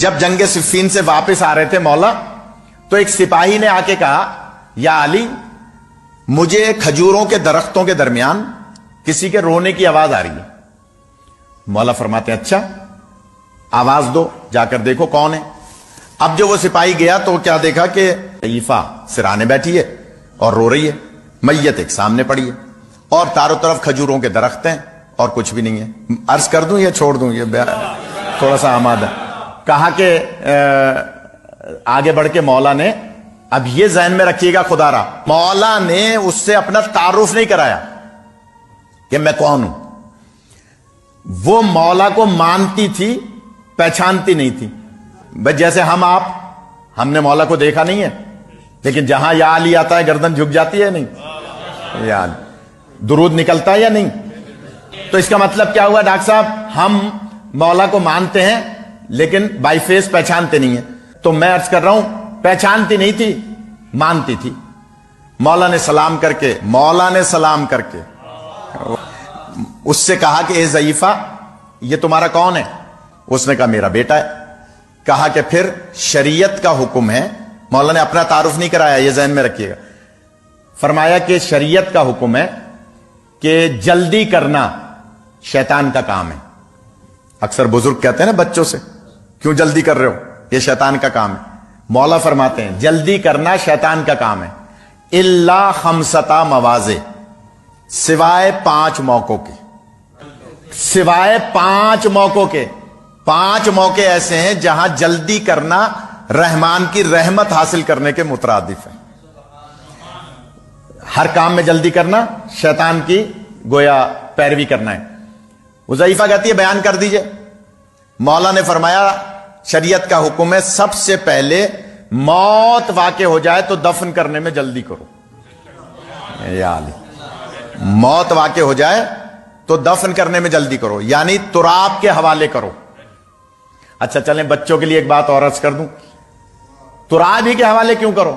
جب جنگ صفین سے واپس آ رہے تھے مولا، تو ایک سپاہی نے آ کے کہا یا علی، مجھے کھجوروں کے درختوں کے درمیان کسی کے رونے کی آواز آ رہی ہے۔ مولا فرماتے ہیں اچھا آواز دو، جا کر دیکھو کون ہے۔ اب جو وہ سپاہی گیا تو کیا دیکھا کہ ضعیفہ سرانے بیٹھی ہے اور رو رہی ہے، میت ایک سامنے پڑی ہے، اور چاروں طرف کھجوروں کے درخت ہیں اور کچھ بھی نہیں ہے۔ عرض کر دوں یا چھوڑ دوں، یہ تھوڑا سا آمادہ۔ کہا کہ آگے بڑھ کے مولا نے، اب یہ ذہن میں رکھیے گا خدا را، مولا نے اس سے اپنا تعارف نہیں کرایا کہ میں کون ہوں۔ وہ مولا کو مانتی تھی، پہچانتی نہیں تھی۔ بس جیسے ہم نے مولا کو دیکھا نہیں ہے، لیکن جہاں یا علی آتا ہے گردن جھک جاتی ہے نہیں، یا علی درود نکلتا ہے یا نہیں۔ تو اس کا مطلب کیا ہوا ڈاکٹر صاحب؟ ہم مولا کو مانتے ہیں لیکن بائی فیس پہچانتے نہیں ہیں۔ تو میں عرض کر رہا ہوں پہچانتی نہیں تھی، مانتی تھی۔ مولا نے سلام کر کے اس سے کہا کہ اے ضعیفہ، یہ تمہارا کون ہے؟ اس نے کہا میرا بیٹا ہے۔ کہا کہ پھر شریعت کا حکم ہے، مولا نے اپنا تعارف نہیں کرایا، یہ ذہن میں رکھیے گا۔ فرمایا کہ شریعت کا حکم ہے کہ جلدی کرنا شیطان کا کام ہے۔ اکثر بزرگ کہتے ہیں نا بچوں سے، کیوں جلدی کر رہے ہو؟ یہ شیطان کا کام ہے۔ مولا فرماتے ہیں جلدی کرنا شیطان کا کام ہے، الا خمسۃ مواضع، سوائے 5 موقعوں کے، سوائے 5 موقعوں کے۔ 5 موقع ایسے ہیں جہاں جلدی کرنا رحمان کی رحمت حاصل کرنے کے مترادف ہے۔ ہر کام میں جلدی کرنا شیطان کی گویا پیروی کرنا ہے۔ وہ ضعیفہ کہتی ہے بیان کر دیجئے۔ مولا نے فرمایا شریعت کا حکم ہے سب سے پہلے موت واقع ہو جائے تو دفن کرنے میں جلدی کرو۔ یا علی، موت واقع ہو جائے تو دفن کرنے میں جلدی کرو، یعنی تراب کے حوالے کرو۔ اچھا چلیں بچوں کے لیے ایک بات اور عرض کر دوں، تراب ہی کے حوالے کیوں کرو؟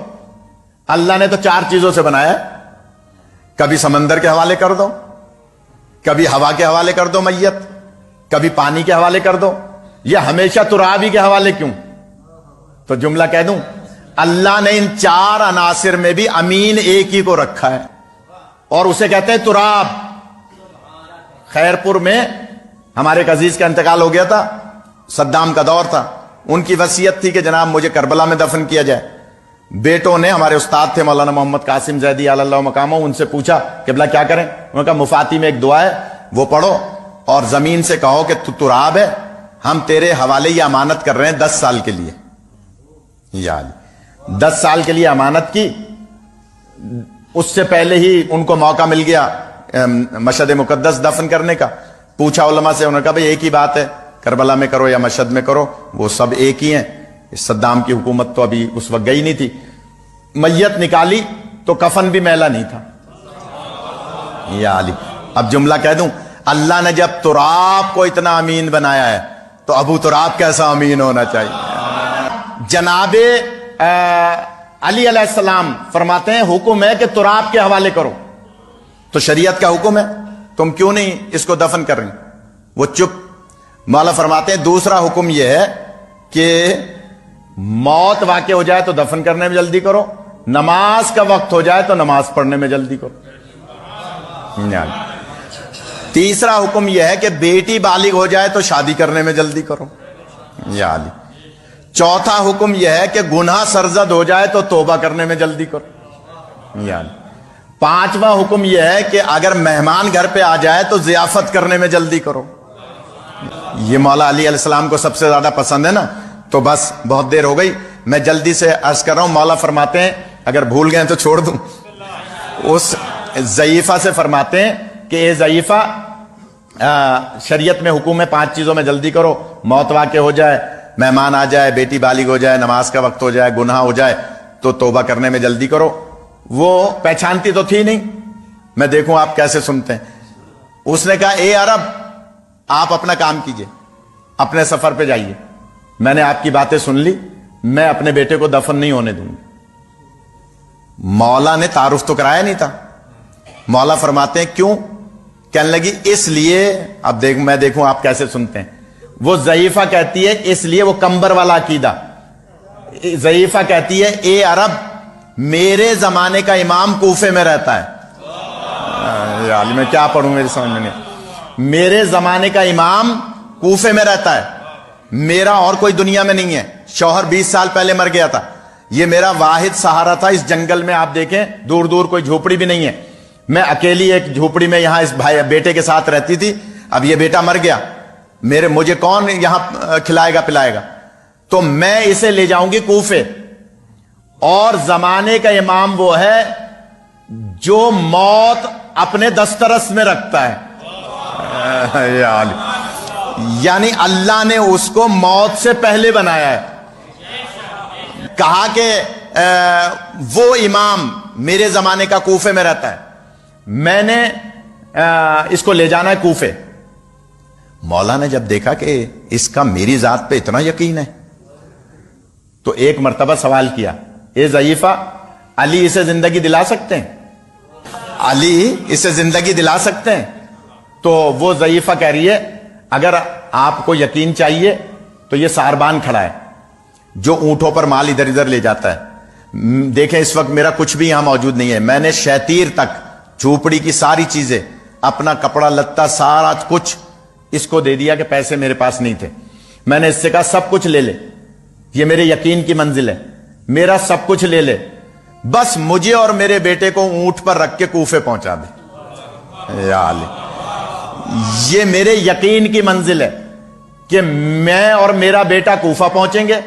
اللہ نے تو 4 چیزوں سے بنایا ہے، کبھی سمندر کے حوالے کر دو، کبھی ہوا کے حوالے کر دو میت، کبھی پانی کے حوالے کر دو، یہ ہمیشہ تراب ہی کے حوالے کیوں؟ تو جملہ کہہ دوں، اللہ نے ان 4 عناصر میں بھی امین ایک ہی کو رکھا ہے، اور اسے کہتے ہیں تراب۔ خیرپور میں ہمارے ایک عزیز کا انتقال ہو گیا تھا، صدام کا دور تھا، ان کی وصیت تھی کہ جناب مجھے کربلا میں دفن کیا جائے۔ بیٹوں نے، ہمارے استاد تھے مولانا محمد قاسم زیدی علی اللہ مقامہ، ان سے پوچھا قبلہ کیا کریں؟ انہوں نے کہا مفاتی میں ایک دعا ہے وہ پڑھو اور زمین سے کہو کہ تو تراب ہے، ہم تیرے حوالے یہ امانت کر رہے ہیں 10 سال کے لیے۔ یا 10 سال کے لیے امانت کی۔ اس سے پہلے ہی ان کو موقع مل گیا مشہد مقدس دفن کرنے کا۔ پوچھا علماء سے، انہوں نے کہا بھئی ایک ہی بات ہے، کربلا میں کرو یا مشہد میں کرو، وہ سب ایک ہی ہیں۔ صدام کی حکومت تو ابھی اس وقت گئی نہیں تھی۔ میت نکالی تو کفن بھی میلا نہیں تھا۔ یا علی، اب جملہ کہہ دوں، اللہ نے جب تراب کو اتنا امین بنایا ہے تو ابو تراب کیسا امین ہونا چاہیے؟ جناب علی علیہ السلام فرماتے ہیں حکم ہے کہ تراب کے حوالے کرو، تو شریعت کا حکم ہے، تم کیوں نہیں اس کو دفن کر رہی؟ وہ چپ۔ مولا فرماتے ہیں دوسرا حکم یہ ہے کہ موت واقع ہو جائے تو دفن کرنے میں جلدی کرو، نماز کا وقت ہو جائے تو نماز پڑھنے میں جلدی کرو۔ تیسرا حکم یہ ہے کہ بیٹی بالغ ہو جائے تو شادی کرنے میں جلدی کرو۔ یا علی، چوتھا حکم یہ ہے کہ گناہ سرزد ہو جائے تو توبہ کرنے میں جلدی کرو۔ یا علی، پانچواں حکم یہ ہے کہ اگر مہمان گھر پہ آ جائے تو ضیافت کرنے میں جلدی کرو۔ یہ مولا علی علیہ السلام کو سب سے زیادہ پسند ہے نا، تو بس بہت دیر ہو گئی، میں جلدی سے عرض کر رہا ہوں۔ مولا فرماتے ہیں، اگر بھول گئے تو چھوڑ دوں، اس ضعیفہ سے فرماتے ہیں کہ اے ضعیفہ، شریعت میں حکم ہے 5 چیزوں میں جلدی کرو، موت واقع ہو جائے، مہمان آ جائے، بیٹی بالغ ہو جائے، نماز کا وقت ہو جائے، گناہ ہو جائے تو توبہ کرنے میں جلدی کرو۔ وہ پہچانتی تو تھی نہیں، میں دیکھوں آپ کیسے سنتے ہیں۔ اس نے کہا اے عرب، آپ اپنا کام کیجئے، اپنے سفر پہ جائیے، میں نے آپ کی باتیں سن لی، میں اپنے بیٹے کو دفن نہیں ہونے دوں گی۔ مولا نے تعارف تو کرایا نہیں تھا۔ مولا فرماتے ہیں کیوں؟ کہنے لگی اس لیے، اب میں دیکھوں آپ کیسے سنتے ہیں۔ وہ ضعیفہ کہتی ہے، اس لیے وہ کمبر والا عقیدہ، ضعیفہ کہتی ہے اے عرب میرے زمانے کا امام کوفے میں رہتا ہے۔ یار میں کیا پڑھوں، میری سمجھ میں نہیں۔ میرے زمانے کا امام کوفے میں رہتا ہے، میرا اور کوئی دنیا میں نہیں ہے، شوہر 20 سال پہلے مر گیا تھا، یہ میرا واحد سہارا تھا اس جنگل میں۔ آپ دیکھیں دور دور کوئی جھوپڑی بھی نہیں ہے، میں اکیلی ایک جھوپڑی میں یہاں اس بھائی بیٹے کے ساتھ رہتی تھی، اب یہ بیٹا مر گیا، مجھے کون یہاں کھلائے گا پلائے گا؟ تو میں اسے لے جاؤں گی کوفے، اور زمانے کا امام وہ ہے جو موت اپنے دسترس میں رکھتا ہے۔ یعنی اللہ نے اس کو موت سے پہلے بنایا ہے۔ کہا کہ وہ امام میرے زمانے کا کوفے میں رہتا ہے، میں نے اس کو لے جانا ہے کوفے۔ مولا نے جب دیکھا کہ اس کا میری ذات پہ اتنا یقین ہے تو ایک مرتبہ سوال کیا، اے ضعیفہ علی اسے زندگی دلا سکتے ہیں؟ علی اسے زندگی دلا سکتے ہیں؟ تو وہ ضعیفہ کہہ رہی ہے اگر آپ کو یقین چاہیے تو یہ ساربان کھڑا ہے جو اونٹوں پر مال ادھر ادھر لے جاتا ہے۔ دیکھیں اس وقت میرا کچھ بھی یہاں موجود نہیں ہے، میں نے شیطیر تک جھوپڑی کی ساری چیزیں، اپنا کپڑا لتا سارا کچھ اس کو دے دیا کہ پیسے میرے پاس نہیں تھے، میں نے اس سے کہا سب کچھ لے لے، یہ میرے یقین کی منزل ہے، میرا سب کچھ لے لے، بس مجھے اور میرے بیٹے کو اونٹ پر رکھ کے کوفے پہنچا دے۔ یا علی، یہ میرے یقین کی منزل ہے کہ میں اور میرا بیٹا کوفہ پہنچیں گے،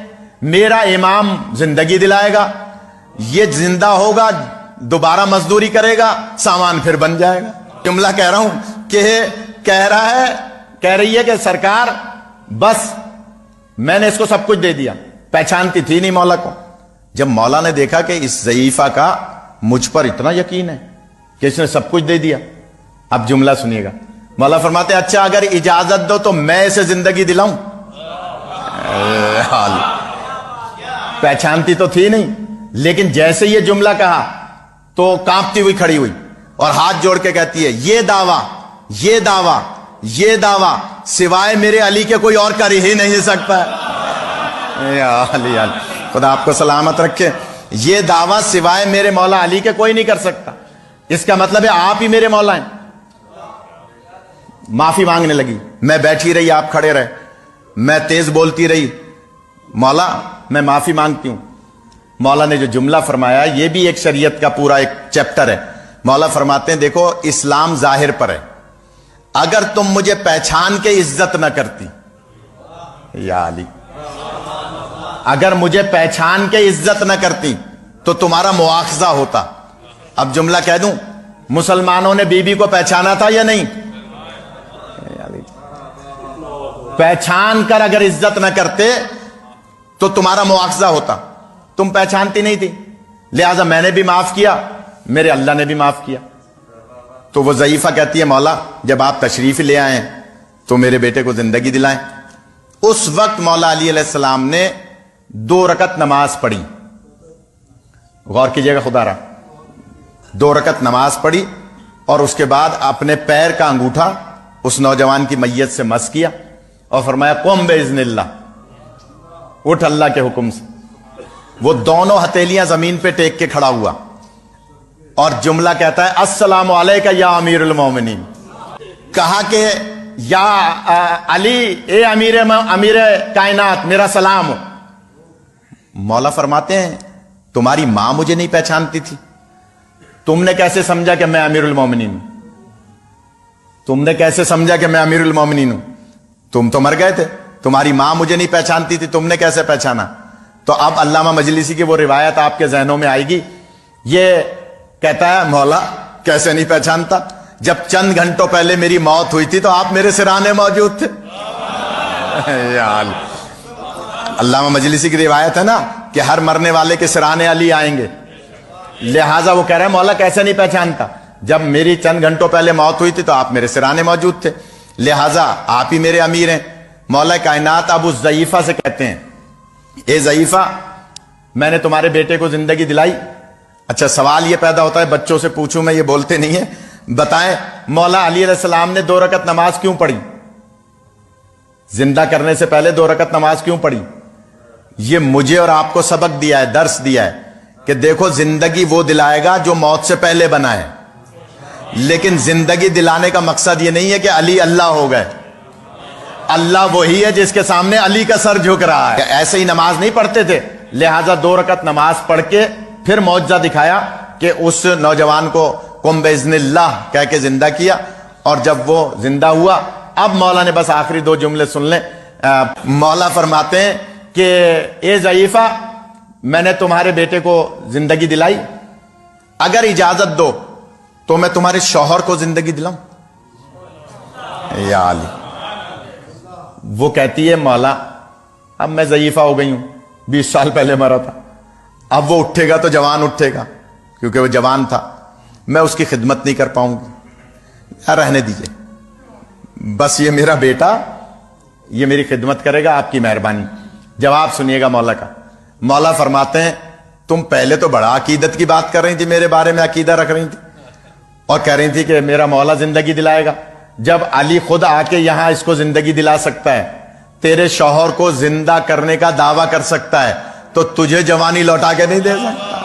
میرا امام زندگی دلائے گا، یہ زندہ ہوگا، دوبارہ مزدوری کرے گا، سامان پھر بن جائے گا۔ جملہ کہہ رہا ہوں کہ کہہ رہی ہے کہ سرکار بس میں نے اس کو سب کچھ دے دیا، پہچانتی تھی نہیں مولا کو۔ جب مولا نے دیکھا کہ اس ضعیفہ کا مجھ پر اتنا یقین ہے کہ اس نے سب کچھ دے دیا، اب جملہ سنیے گا، مولا فرماتے ہیں اچھا اگر اجازت دو تو میں اسے زندگی دلاؤں؟ پہچانتی تو تھی نہیں، لیکن جیسے یہ جملہ کہا تو کانپتی ہوئی کھڑی ہوئی اور ہاتھ جوڑ کے کہتی ہے یہ دعویٰ یہ دعویٰ یہ دعویٰ سوائے میرے علی کے کوئی اور کر ہی نہیں سکتا ہے۔ یا علی، خدا آپ کو سلامت رکھے، یہ دعویٰ سوائے میرے مولا علی کے کوئی نہیں کر سکتا، اس کا مطلب ہے آپ ہی میرے مولا ہیں۔ معافی مانگنے لگی، میں بیٹھی رہی آپ کھڑے رہے، میں تیز بولتی رہی، مولا میں معافی مانگتی ہوں۔ مولا نے جو جملہ فرمایا یہ بھی ایک شریعت کا پورا ایک چیپٹر ہے۔ مولا فرماتے ہیں دیکھو اسلام ظاہر پر ہے، اگر تم مجھے پہچان کے عزت نہ کرتی، یا علی اگر مجھے پہچان کے عزت نہ کرتی تو تمہارا مواخذہ ہوتا۔ اب جملہ کہہ دوں، مسلمانوں نے بی بی کو پہچانا تھا یا نہیں؟ پہچان کر اگر عزت نہ کرتے تو تمہارا مواخذہ ہوتا، تم پہچانتی نہیں تھی، لہذا میں نے بھی معاف کیا، میرے اللہ نے بھی معاف کیا۔ تو وہ ضعیفہ کہتی ہے مولا جب آپ تشریف لے آئیں تو میرے بیٹے کو زندگی دلائیں۔ اس وقت مولا علی علیہ السلام نے 2 رکعت نماز پڑھی، غور کیجئے گا خدا رہا، 2 رکعت نماز پڑھی اور اس کے بعد اپنے پیر کا انگوٹھا اس نوجوان کی میت سے مس کیا اور فرمایا قم باذن اللہ، اٹھ اللہ کے حکم سے۔ وہ دونوں ہتھیلیاں زمین پہ ٹیک کے کھڑا ہوا اور جملہ کہتا ہے السلام علیکہ یا امیر المومنین، کہا کہ یا علی اے امیر کائنات میرا سلام ہو۔ مولا فرماتے ہیں تمہاری ماں مجھے نہیں پہچانتی تھی، تم نے کیسے سمجھا کہ میں امیر المومنین ہوں؟ تم نے کیسے سمجھا کہ میں امیر المومنین ہوں؟ تم تو مر گئے تھے، تمہاری ماں مجھے نہیں پہچانتی تھی، تم نے کیسے پہچانا؟ تو اب علامہ مجلسی کی وہ روایت آپ کے ذہنوں میں آئے گی، یہ کہتا ہے مولا کیسے نہیں پہچانتا، جب چند گھنٹوں پہلے میری موت ہوئی تھی تو آپ میرے سرانے موجود تھے۔ علامہ مجلسی کی روایت ہے نا کہ ہر مرنے والے کے سرانے علی آئیں گے، لہٰذا وہ کہہ رہے ہیں مولا کیسے نہیں پہچانتا، جب میری چند گھنٹوں پہلے موت ہوئی تھی تو آپ میرے سرانے موجود تھے، لہٰذا آپ ہی میرے امیر ہیں۔ مولا کائنات اب اس ضعیفہ سے کہتے ہیں اے ضعیفہ میں نے تمہارے بیٹے کو زندگی دلائی۔ اچھا سوال یہ پیدا ہوتا ہے، بچوں سے پوچھوں میں، یہ بولتے نہیں ہیں، بتائیں مولا علی علیہ السلام نے 2 رکعت نماز کیوں پڑھی؟ زندہ کرنے سے پہلے 2 رکعت نماز کیوں پڑھی؟ یہ مجھے اور آپ کو سبق دیا ہے، درس دیا ہے کہ دیکھو زندگی وہ دلائے گا جو موت سے پہلے بنا ہے، لیکن زندگی دلانے کا مقصد یہ نہیں ہے کہ علی اللہ ہو گئے۔ اللہ وہی ہے جس کے سامنے علی کا سر جھک رہا ہے۔ ایسے ہی نماز نہیں پڑھتے تھے، لہذا 2 رکعت نماز پڑھ کے پھر معجزہ دکھایا کہ اس نوجوان کو قم باذن اللہ کہہ کے زندہ کیا، اور جب وہ زندہ ہوا، اب مولا نے بس آخری 2 جملے سن لیں۔ مولا فرماتے ہیں کہ اے ضعیفہ، میں نے تمہارے بیٹے کو زندگی دلائی، اگر اجازت دو تو میں تمہارے شوہر کو زندگی دلاؤں؟ یا علی، وہ کہتی ہے مولا اب میں ضعیفہ ہو گئی ہوں، 20 سال پہلے مرا تھا، اب وہ اٹھے گا تو جوان اٹھے گا، کیونکہ وہ جوان تھا، میں اس کی خدمت نہیں کر پاؤں گی، رہنے دیجئے، بس یہ میرا بیٹا یہ میری خدمت کرے گا، آپ کی مہربانی۔ جواب سنیے گا مولا کا۔ مولا فرماتے ہیں تم پہلے تو بڑا عقیدت کی بات کر رہی تھی، میرے بارے میں عقیدہ رکھ رہی تھی اور کہہ رہی تھی کہ میرا مولا زندگی دلائے گا، جب علی خود آ کے یہاں اس کو زندگی دلا سکتا ہے، تیرے شوہر کو زندہ کرنے کا دعویٰ کر سکتا ہے، تو تجھے جوانی لوٹا کے نہیں دے سکتا؟